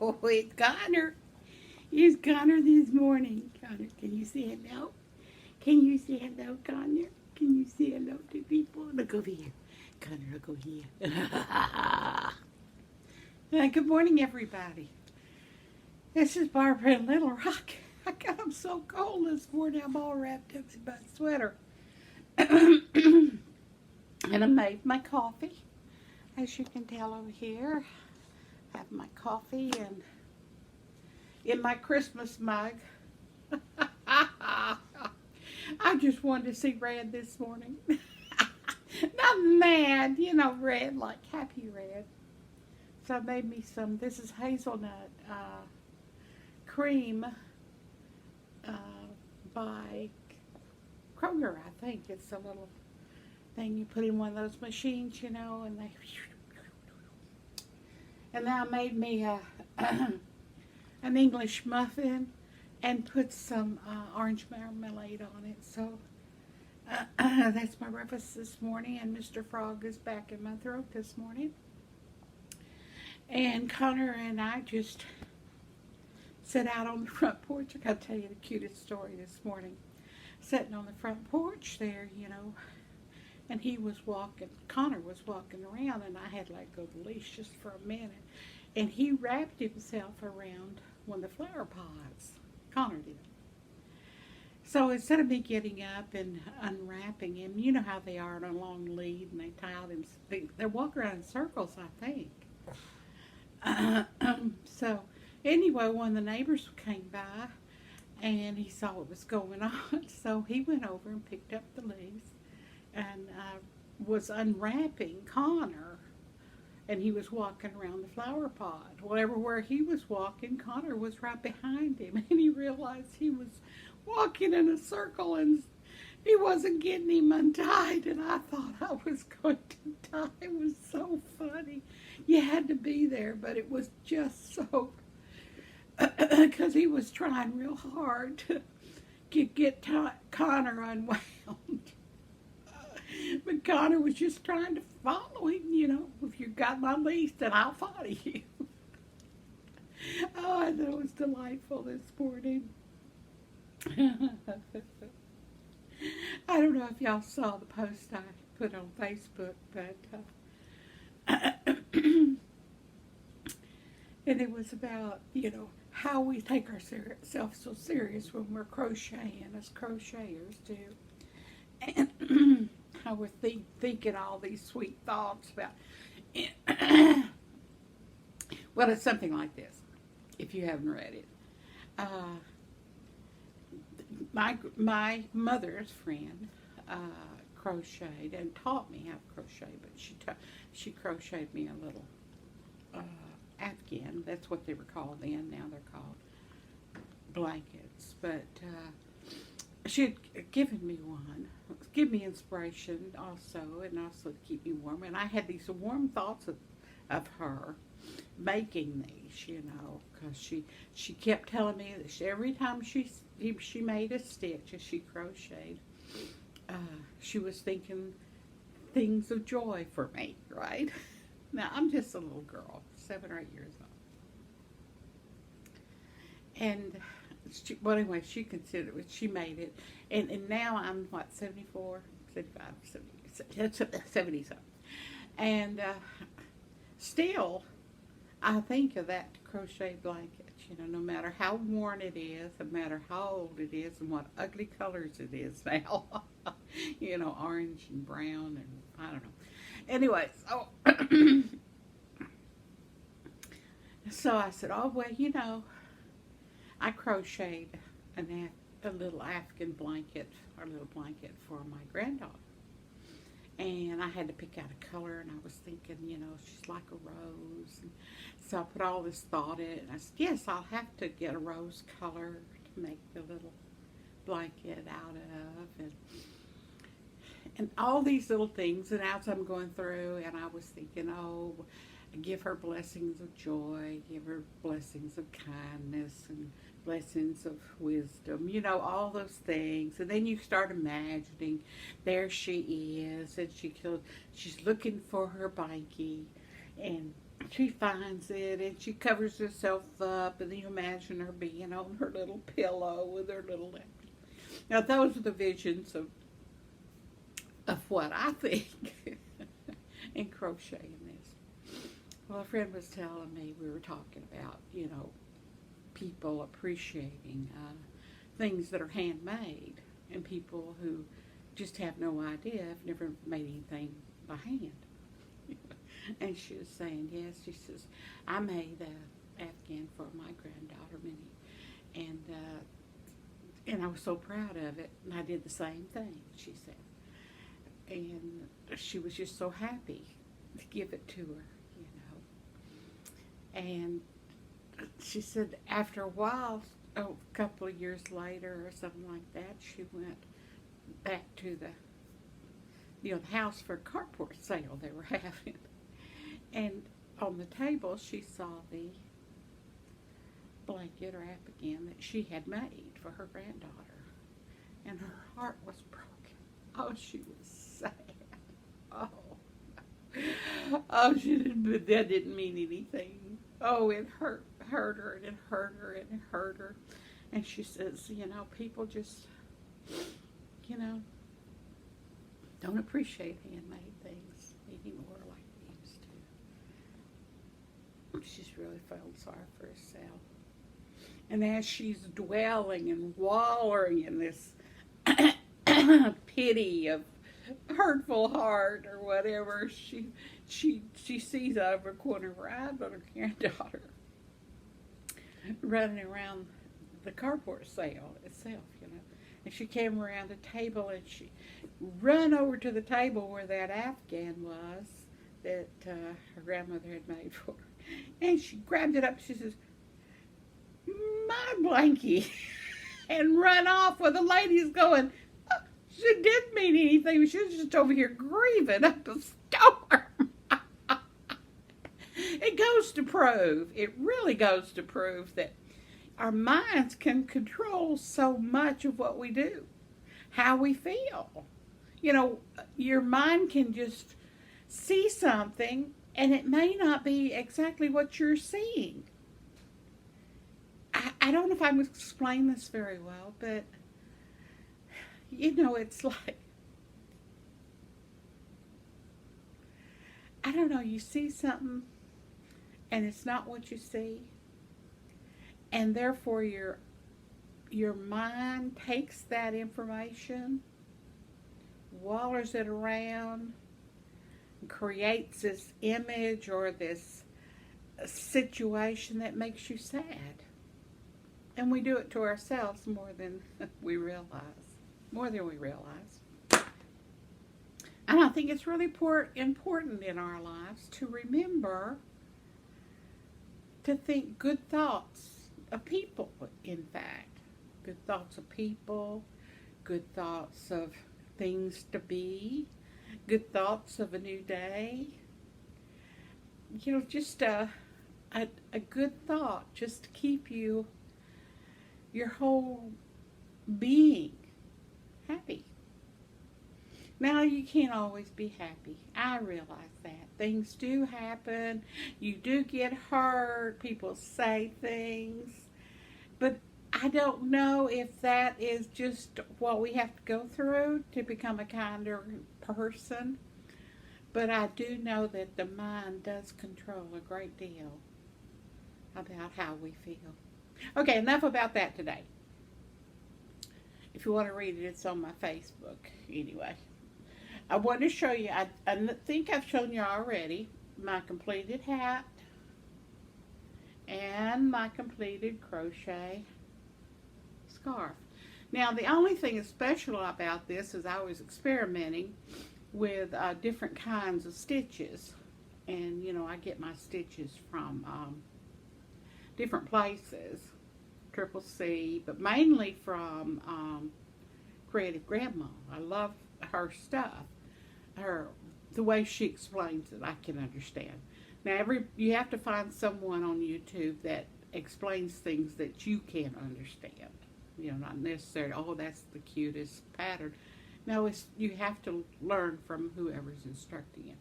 Oh, it's Connor. It's Connor this morning. Connor, can you say hello? Can you say hello, Connor? Can you say hello to people? Look over here. Connor, look over here. Good morning, everybody. This is Barbara in Little Rock. I'm so cold this morning. I'm all wrapped up in my sweater. And I made my coffee. As you can tell over here, I have my coffee and in my Christmas mug. I just wanted to see red this morning. Not mad, red like happy red. So I made me some. This is hazelnut cream by Kroger, I think. It's a little thing you put in one of those machines, and they. And then I made me an English muffin and put some orange marmalade on it. So that's my breakfast this morning. And Mr. Frog is back in my throat this morning. And Connor and I just sat out on the front porch. I got to tell you the cutest story this morning. Sitting on the front porch there, and he was walking, Connor was walking around, and I had to let go of the leash just for a minute. And he wrapped himself around one of the flower pots. Connor did. So instead of me getting up and unwrapping him, you know how they are on a long lead, and they tie him, they walk around in circles, I think. So anyway, one of the neighbors came by, and he saw what was going on. So he went over and picked up the leaves and was unwrapping Connor, and he was walking around the flower pot. Well, everywhere he was walking, Connor was right behind him, and he realized he was walking in a circle, and he wasn't getting him untied, and I thought I was going to die. It was so funny. You had to be there, but it was just so, because he was trying real hard to get Connor unwound. But Connor was just trying to follow him, If you got my leash, then I'll follow you. Oh, I know it was delightful this morning. I don't know if y'all saw the post I put on Facebook, but and it was about, how we take ourselves so serious when we're crocheting, as crocheters do. And how we're thinking all these sweet thoughts about well, it's something like this, if you haven't read it. My mother's friend crocheted and taught me how to crochet, but she crocheted me a little Afghan. That's what they were called then. Now they're called blankets. But she had given me one, give me inspiration also, and also to keep me warm. And I had these warm thoughts of her making these, because she kept telling me that every time she made a stitch as she crocheted, she was thinking things of joy for me, right? Now, I'm just a little girl, 7 or 8 years old. And anyway, she considered it. She made it. And now I'm, 74, 75, 70 something. And still, I think of that crochet blanket, no matter how worn it is, no matter how old it is, and what ugly colors it is now. Orange and brown, and I don't know. Anyway, so I said, oh, well, I crocheted a little Afghan blanket, or a little blanket for my granddaughter. And I had to pick out a color, and I was thinking, she's like a rose. And so I put all this thought in it, and I said, yes, I'll have to get a rose color to make the little blanket out of. And all these little things, and as I'm going through, and I was thinking, oh, give her blessings of joy, give her blessings of kindness, and blessings of wisdom, all those things. And then you start imagining, there she is, and she's looking for her blankie, and she finds it and she covers herself up, and then you imagine her being on her little pillow with her little leg. Now those are the visions of what I think in crocheting this. Well, a friend was telling me, we were talking about, people appreciating things that are handmade, and people who just have no idea, have never made anything by hand. And she was saying, yes, she says, I made a Afghan for my granddaughter, Minnie, and I was so proud of it, and I did the same thing, she said. And she was just so happy to give it to her, And she said after a while, a couple of years later or something like that, she went back to the house for a carport sale they were having. And on the table, she saw the blanket or Afghan that she had made for her granddaughter. And her heart was broken. Oh, she was sad. Oh, that didn't mean anything. Oh, it hurt her, and it hurt her, and it hurt her. And she says, people just, don't appreciate handmade things anymore like they used to. She's really felt sorry for herself. And as she's dwelling and wallowing in this pity of hurtful heart or whatever, she sees out of her corner of her eye but her granddaughter running around the carport sale itself, And she came around the table and she run over to the table where that Afghan was that her grandmother had made for her. And she grabbed it up. She says, my blankie. And run off where the lady's going, oh, she didn't mean anything. She was just over here grieving up a storm. It really goes to prove that our minds can control so much of what we do, how we feel. Your mind can just see something and it may not be exactly what you're seeing. I don't know if I'm explaining this very well, but it's like, I don't know, you see something and it's not what you see, and therefore your mind takes that information, wallers it around, and creates this image or this situation that makes you sad. And we do it to ourselves more than we realize. And I think it's really important in our lives to remember to think good thoughts of people, in fact. Good thoughts of people, good thoughts of things to be, good thoughts of a new day. Just a good thought just to keep your whole being happy. Now, you can't always be happy. I realize that. Things do happen. You do get hurt. People say things. But I don't know if that is just what we have to go through to become a kinder person. But I do know that the mind does control a great deal about how we feel. Okay, enough about that today. If you want to read it, it's on my Facebook. Anyway, I want to show you, I think I've shown you already, my completed hat and my completed crochet scarf. Now, the only thing that's special about this is I was experimenting with different kinds of stitches. And, I get my stitches from different places, Triple C, but mainly from Creative Grandma. I love her stuff. The way she explains it, I can understand. Now, you have to find someone on YouTube that explains things that you can't understand. Not necessarily, oh, that's the cutest pattern. No, you have to learn from whoever's instructing you.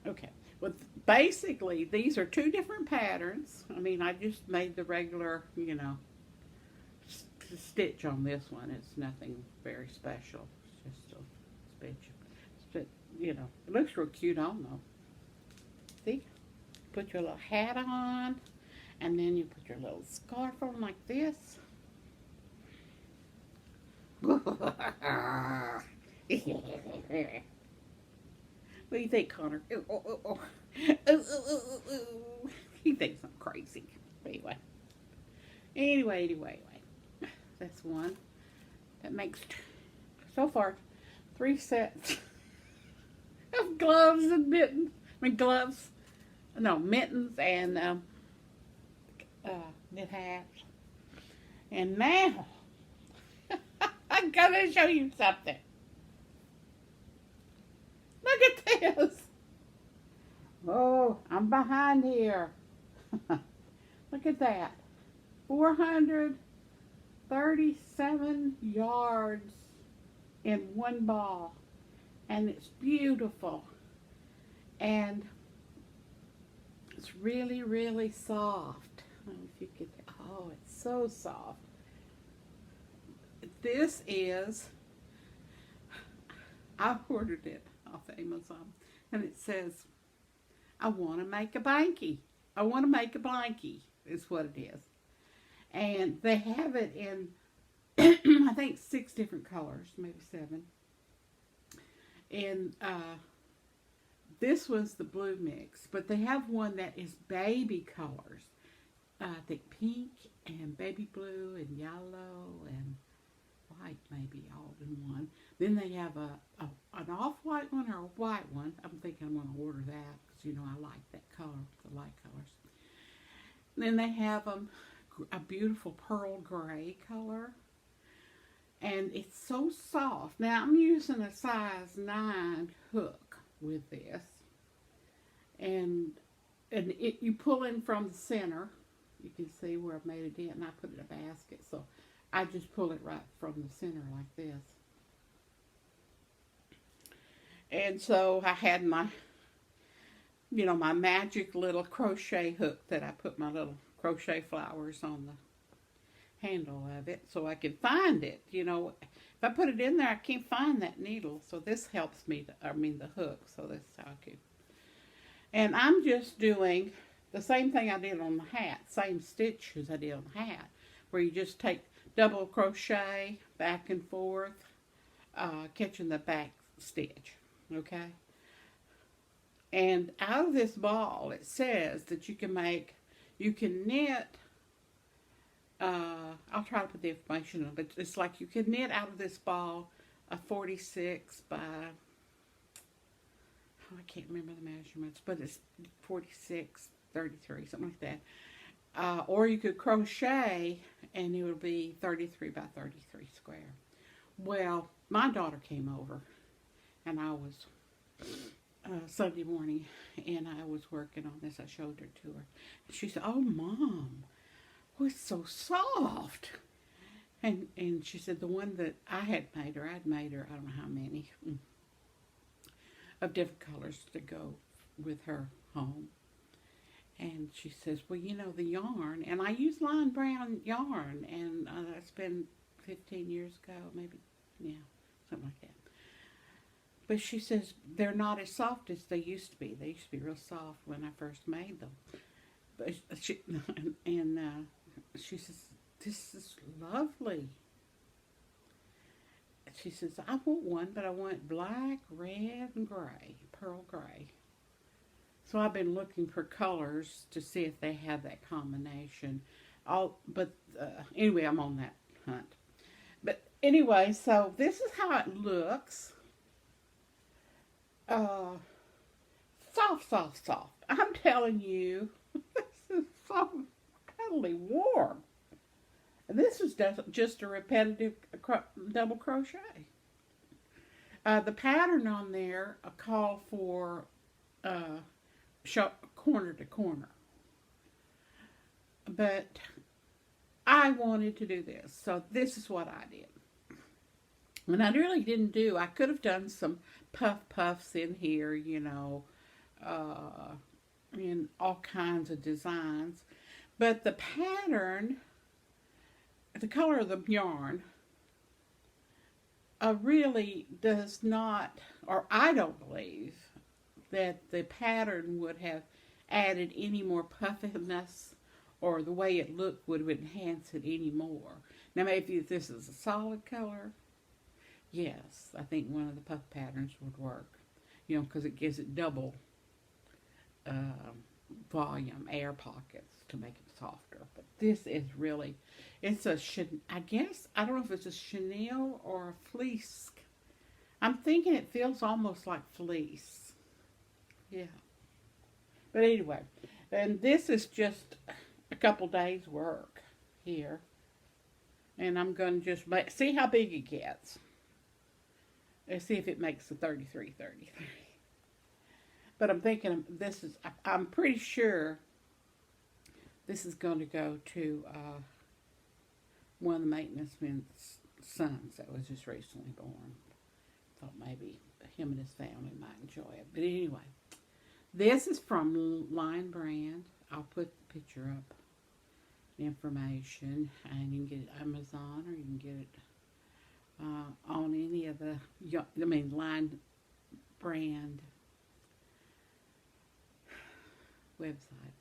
Okay, With basically, these are two different patterns. I mean, I just made the regular, you know, stitch on this one. It's nothing very special. It's just a stitch. But, you know, it looks real cute on though. See? Put your little hat on, and then you put your little scarf on like this. What do you think, Connor? Ooh, ooh, ooh, ooh. Ooh, ooh, ooh, ooh. He thinks I'm crazy. Anyway. That's one. That makes, so far, 3 sets of gloves and mittens. I mean, gloves. No, mittens and knit hats. And now, I'm going to show you something. Look at this. Oh, I'm behind here. Look at that. 437 yards in one ball. And it's beautiful. And it's really, really soft. I don't know if you could, oh, it's so soft. This is, I ordered it off Amazon, and it says, I want to make a blankie. I want to make a blankie, is what it is. And they have it in, I think 6 different colors, maybe 7. And this was the blue mix, but they have one that is baby colors. I think pink and baby blue and yellow and white, maybe all in one. Then they have an off-white one or a white one. I'm thinking I'm going to order that because, you know, I like that color, the light colors. And then they have a beautiful pearl gray color. And it's so soft. Now, I'm using a size 9 hook with this. And you pull in from the center. You can see where I've made it in. And I put it in a basket. So I just pull it right from the center like this. And so I had my, you know, my magic little crochet hook that I put my little crochet flowers on the handle of it so I can find it. You know, if I put it in there, I can't find that needle. So this helps me, the hook. So that's how I can. And I'm just doing the same thing I did on the hat, same stitch as I did on the hat, where you just take double crochet back and forth, catching the back stitch, okay? And out of this ball, it says that you can knit, I'll try to put the information on, but it's like you can knit out of this ball a 46 by, I can't remember the measurements, but it's 46, 33, something like that. Or you could crochet and it would be 33 by 33 square. Well, my daughter came over and I was Sunday morning and I was working on this. I showed her to her. And she said, "Oh, Mom, oh, it's so soft." And she said the one that I'd made her, I don't know how many, of different colors to go with her home. And she says, well, you know, the yarn, and I use lime brown yarn, and that's been 15 years ago, maybe, yeah, something like that. But she says, they're not as soft as they used to be. They used to be real soft when I first made them. But she says, this is lovely. She says, I want one, but I want black, red, and gray, pearl gray. So I've been looking for colors to see if they have that combination. Anyway, I'm on that hunt. But anyway, so this is how it looks. Soft, soft, soft. I'm telling you, this is so cuddly warm. And this is just a repetitive double crochet. The pattern on there called for corner to corner. But I wanted to do this, so this is what I did. And I really didn't I could have done some puffs in here, you know, in all kinds of designs. But the pattern, the color of the yarn, really does not, or I don't believe, that the pattern would have added any more puffiness, or the way it looked would enhance it any more. Now maybe if this is a solid color, yes, I think one of the puff patterns would work. You know, because it gives it double volume, air pockets to make it softer. But this is really, it's a, I guess, I don't know if it's a chenille or a fleece. I'm thinking it feels almost like fleece. Yeah. But anyway, and this is just a couple days work here. And I'm going to just see how big it gets. Let's see if it makes the 33. But I'm thinking this is, I'm pretty sure this is going to go to one of the maintenance men's sons that was just recently born. Thought maybe him and his family might enjoy it. But anyway, this is from Line Brand. I'll put the picture up, the information, and you can get it at Amazon, or you can get it on any of the, Line Brand website.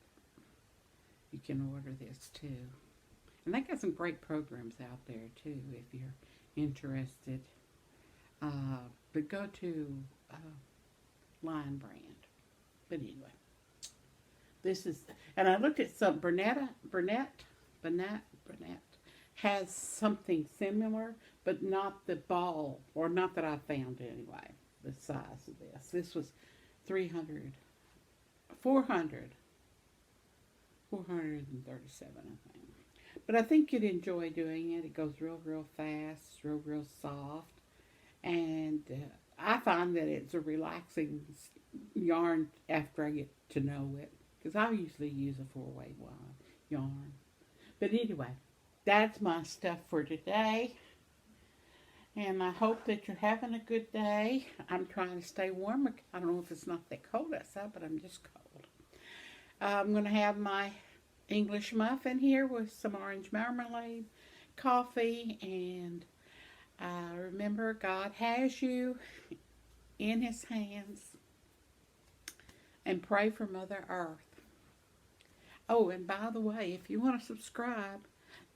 You can order this too. And they got some great programs out there too if you're interested. But go to Line Brand. But anyway, this is, and I looked at some, Burnett has something similar, but not the ball, or not that I found anyway, the size of this. This was 437, I think. But I think you'd enjoy doing it. It goes real fast, real soft. And I find that it's a relaxing yarn after I get to know it. Because I usually use a 4-way yarn. But anyway, that's my stuff for today. And I hope that you're having a good day. I'm trying to stay warm. I don't know if it's not that cold outside, but I'm just cold. I'm going to have my English muffin here with some orange marmalade, coffee, and remember, God has you in His hands. And pray for Mother Earth. Oh, and by the way, if you want to subscribe,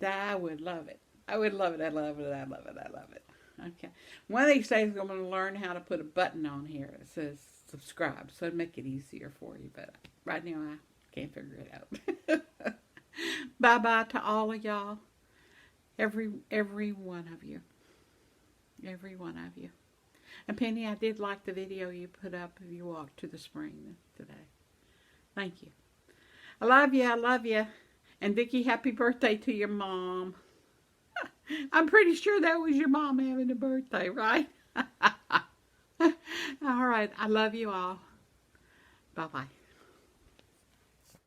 I would love it. I would love it. I love it. I love it. I love it. Okay. One of these days, I'm going to learn how to put a button on here that says subscribe, so it'd make it easier for you. But right now, I can't figure it out. Bye-bye to all of y'all. Every one of you. Every one of you. And Penny, I did like the video you put up of you walk to the spring today. Thank you. I love you. I love you. And Vicki, happy birthday to your mom. I'm pretty sure that was your mom having a birthday, right? All right. I love you all. Bye-bye.